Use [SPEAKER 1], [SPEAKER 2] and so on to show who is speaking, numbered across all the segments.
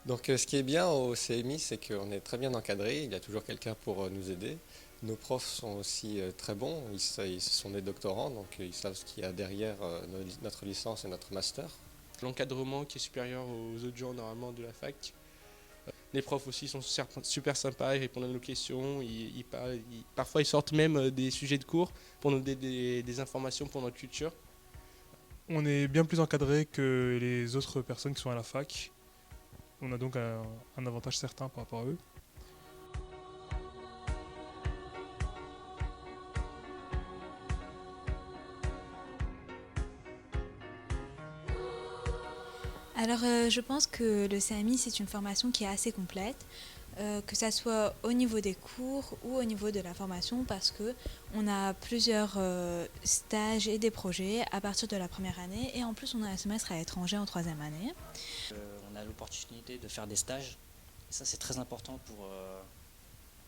[SPEAKER 1] Donc ce qui est bien au CMI, c'est qu'on est très bien encadré, il y a toujours quelqu'un pour nous aider. Nos profs sont aussi très bons, ils sont des doctorants, donc ils savent ce qu'il y a derrière notre licence et notre master.
[SPEAKER 2] L'encadrement qui est supérieur aux autres gens normalement de la fac. Les profs aussi sont super sympas, ils répondent à nos questions, ils parlent, parfois ils sortent même des sujets de cours pour nous donner des informations pour notre culture.
[SPEAKER 3] On est bien plus encadré que les autres personnes qui sont à la fac. On a donc un avantage certain par rapport à eux.
[SPEAKER 4] Alors, je pense que le CMI, c'est une formation qui est assez complète, que ça soit au niveau des cours ou au niveau de la formation, parce que on a plusieurs stages et des projets à partir de la première année, et en plus, on a un semestre à l'étranger en troisième année.
[SPEAKER 5] On a l'opportunité de faire des stages, et ça c'est très important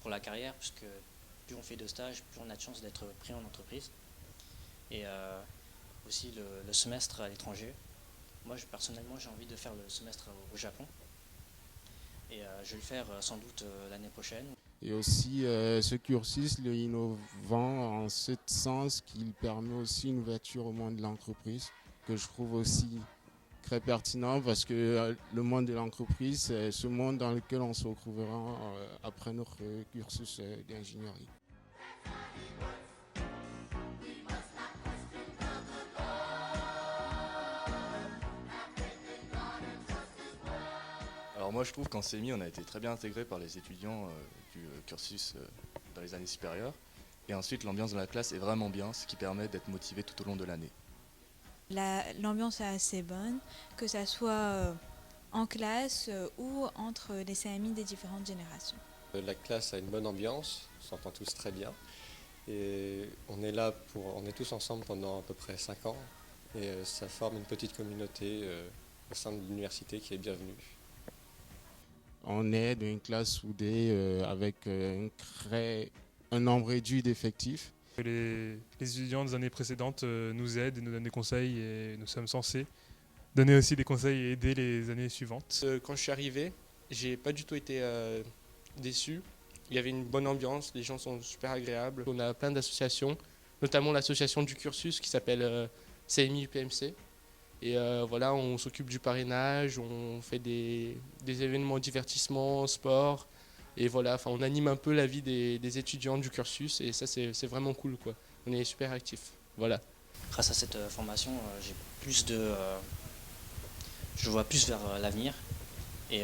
[SPEAKER 5] pour la carrière, puisque plus on fait de stages, plus on a de chances d'être pris en entreprise. Et aussi le semestre à l'étranger. Moi, personnellement, j'ai envie de faire le semestre au Japon. Et je vais le faire sans doute l'année prochaine.
[SPEAKER 6] Et aussi, ce cursus il est innovant en ce sens qu'il permet aussi une ouverture au monde de l'entreprise, que je trouve aussi très pertinent parce que le monde de l'entreprise, c'est ce monde dans lequel on se retrouvera après notre cursus d'ingénierie.
[SPEAKER 7] Alors moi je trouve qu'en CMI on a été très bien intégré par les étudiants du cursus dans les années supérieures. Et ensuite l'ambiance dans la classe est vraiment bien, ce qui permet d'être motivé tout au long de l'année.
[SPEAKER 4] L'ambiance est assez bonne, que ça soit en classe ou entre les CMI des différentes générations.
[SPEAKER 1] La classe a une bonne ambiance, on s'entend tous très bien. Et on est tous ensemble pendant à peu près 5 ans. Et ça forme une petite communauté au sein de l'université qui est bienvenue.
[SPEAKER 6] On est dans une classe soudée avec un nombre réduit d'effectifs.
[SPEAKER 3] Les étudiants des années précédentes nous aident et nous donnent des conseils et nous sommes censés donner aussi des conseils et aider les années suivantes.
[SPEAKER 2] Quand je suis arrivé, j'ai pas du tout été déçu. Il y avait une bonne ambiance, les gens sont super agréables. On a plein d'associations, notamment l'association du cursus qui s'appelle CMI UPMC. Et voilà, on s'occupe du parrainage, on fait des événements divertissement, sport. Et voilà, enfin, on anime un peu la vie des étudiants du cursus et ça c'est vraiment cool quoi. On est super actifs. Voilà.
[SPEAKER 5] Grâce à cette formation, je vois plus vers l'avenir. Et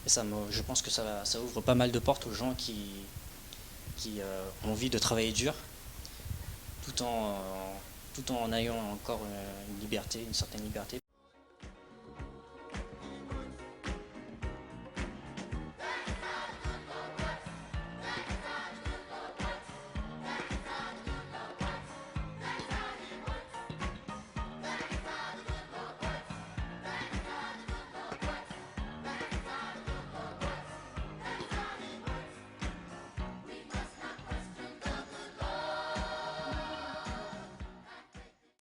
[SPEAKER 5] je pense que ça ouvre pas mal de portes aux gens qui ont envie de travailler dur, tout en ayant encore une liberté, une certaine liberté.